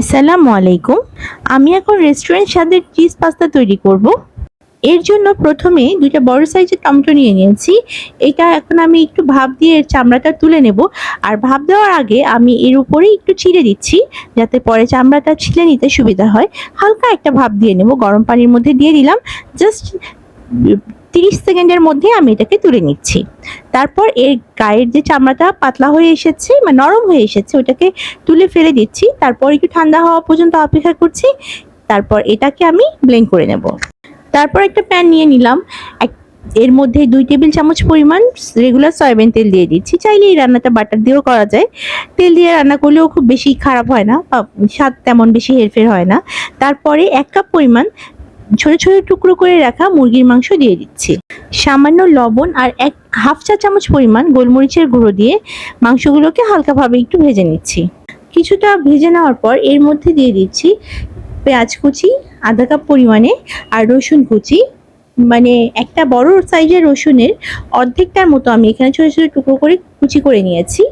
আসসালামু আলাইকুম। আমি এখন রেস্টুরেন্ট স্বাদের চিজ পাস্তা তৈরি করব। এর জন্য প্রথমে ২টা বড় সাইজের টমেটো নিয়ে নিয়েছি। এটা এখন আমি একটু ভাপ দিয়ে এর চামড়াটা তুলে নেব। আর ভাপ দেওয়ার আগে আমি এর উপরে একটু চিড়ে দিচ্ছি, যাতে পরে চামড়াটা ছিলে নিতে সুবিধা হয়। হালকা একটা ভাপ দিয়ে নেব, গরম পানির মধ্যে দিয়ে দিলাম। জাস্ট 30 সেকেন্ডের মধ্যে আমি এটাকে তুলে নিচ্ছি। তারপর এর গায়ের যে চামড়াটা পাতলা হয়ে এসেছে মানে নরম হয়ে এসেছে, ওটাকে তুলে ফেলে দিচ্ছি। তারপর একটু ঠান্ডা হওয়া পর্যন্ত অপেক্ষা করছি। তারপর এটাকে আমি ব্লেন্ড করে নেব। তারপর একটা প্যান নিয়ে নিলাম। এর মধ্যে 2 টেবিল চামচ পরিমাণ রেগুলার সয়াবিন তেল দিয়ে দিচ্ছি। চাইলে এই রান্নাটা বাটার দিয়েও করা যায়। তেল দিয়ে রান্না করলেও খুব বেশি খারাপ হয় না, স্বাদ তেমন বেশি হেরফের হয় না। তারপরে 1 কাপ পরিমাণ ছোট ছোট টুকরো করে রাখা মুরগির মাংস দিয়ে দিচ্ছি। সামান্য লবণ আর হাফ চা চামচ পরিমাণ গোলমরিচের গুঁড়ো দিয়ে মাংসগুলোকে হালকাভাবে একটু ভেজে নিচ্ছি। কিছুটা ভেজে নেওয়ার পর এর মধ্যে দিয়ে দিচ্ছি পেঁয়াজ কুচি আধা কাপ পরিমাণে আর রসুন কুচি, মানে একটা বড় সাইজের রসুনের অর্ধেকটার মতো আমি এখানে ছোট ছোট টুকরো করে কুচি করে নিয়েছি।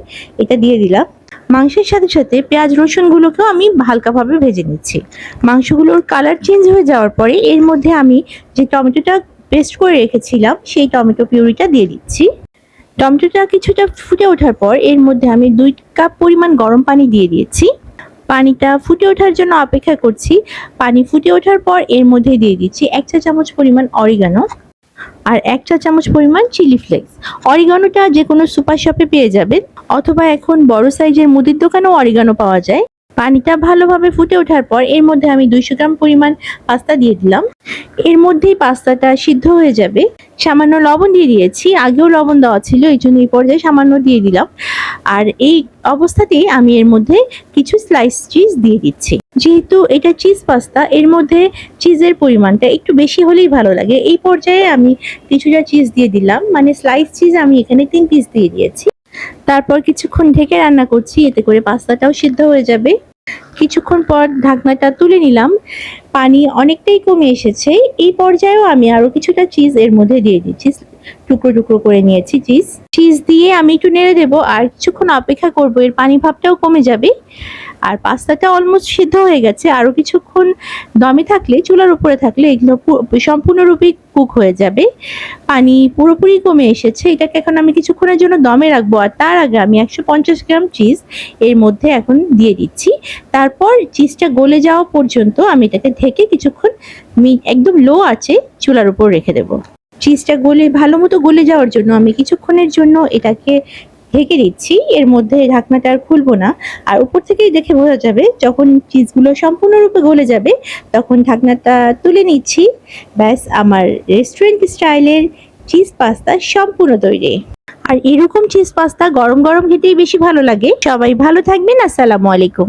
এটা দিয়ে দিলাম। মাংসের সাথে সাথে পেঁয়াজ রসুনগুলোকেও আমি হালকাভাবে ভেজে নিচ্ছি। মাংসগুলোর কালার চেঞ্জ হয়ে যাওয়ার পরে এর মধ্যে আমি যে টমেটোটা পেস্ট করে রেখেছিলাম সেই টমেটো পিউরিটা দিয়ে দিচ্ছি। টমেটোটা কিছুটা ফুটে ওঠার পর এর মধ্যে আমি 2 কাপ পরিমাণ গরম পানি দিয়ে দিয়েছি। পানিটা ফুটে ওঠার জন্য অপেক্ষা করছি। পানি ফুটে ওঠার পর এর মধ্যে দিয়ে দিচ্ছি 1 চা চামচ পরিমাণ অরিগানো আর 1 চা চামচ পরিমাণ চিলি ফ্লেক্স। অরিগানোটা যে কোনো সুপার শপে পেয়ে যাবেন, অথবা এখন বড় সাইজের মুদির দোকানেও অরিগানো পাওয়া যায়। পানিটা ভালোভাবে ফুটে ওঠার পর এর মধ্যে আমি 200 গ্রাম পরিমাণ পাস্তা দিয়ে দিলাম। এর মধ্যেই পাস্তাটা সিদ্ধ হয়ে যাবে। সামান্য লবণ দিয়ে দিয়েছি, আগেও লবণ দেওয়া ছিল, এই জন্য এই পর্যায়ে সামান্য দিয়ে দিলাম। আর এই অবস্থাতেই আমি এর মধ্যে কিছু স্লাইস চিজ দিয়ে দিচ্ছি। যেহেতু এটা চিজ পাস্তা, এর মধ্যে চিজের পরিমাণটা একটু বেশি হলেই ভালো লাগে। এই পর্যায়ে আমি কিছুটা চিজ দিয়ে দিলাম, মানে স্লাইস চিজ আমি এখানে 3 পিস দিয়ে দিয়েছি। তারপর কিছুক্ষণ ঢেকে রান্না করছি, এতে করে পাস্তাটাও সিদ্ধ হয়ে যাবে। কিছুক্ষণ পর ঢাকনাটা তুলে নিলাম। পানি অনেকটাই কমে এসেছে। এই পর্যায়েও আমি আরো কিছুটা চিজ এর মধ্যে দিয়ে দিচ্ছি। টুকরো টুকরো করে নিয়েছি চিজ দিয়ে আমি একটু নেড়ে দেবো আর কিছুক্ষণ অপেক্ষা করবো, এর পানি ভাবটাও কমে যাবে। আর পাস্তাটা অলমোস্ট সিদ্ধ হয়ে গেছে। আরো কিছুক্ষণ দমে থাকলে, চুলার উপরে থাকলে এগুলো সম্পূর্ণরূপে কুক হয়ে যাবে। পানি পুরোপুরি কমে এসেছে। এটাকে এখন আমি কিছুক্ষণের জন্য দমে রাখবো। আর তার আগে আমি 150 গ্রাম চিজ এর মধ্যে এখন দিয়ে দিচ্ছি। তারপর চিজটা গলে যাওয়া পর্যন্ত আমি এটাকে ঢেকে কিছুক্ষণ একদম লো আঁচে চুলার উপর রেখে দেবো। চিজটা ভালো মতো গলে যাওয়ার জন্য আমি কিছুক্ষণের জন্য এটাকে ঢেকে দিচ্ছি। এর মধ্যে ঢাকনাটা আর খুলবো না। আর উপর থেকেই দেখে বোঝা যাবে যখন চিজগুলো সম্পূর্ণরূপে গলে যাবে, তখন ঢাকনাটা তুলে নিচ্ছি। ব্যাস, আমার রেস্টুরেন্ট স্টাইলের চিজ পাস্তা সম্পূর্ণ তৈরি। আর এরকম চিজ পাস্তা গরম গরম খেতেই বেশি ভালো লাগে। সবাই ভালো থাকবেন। আসসালামু আলাইকুম।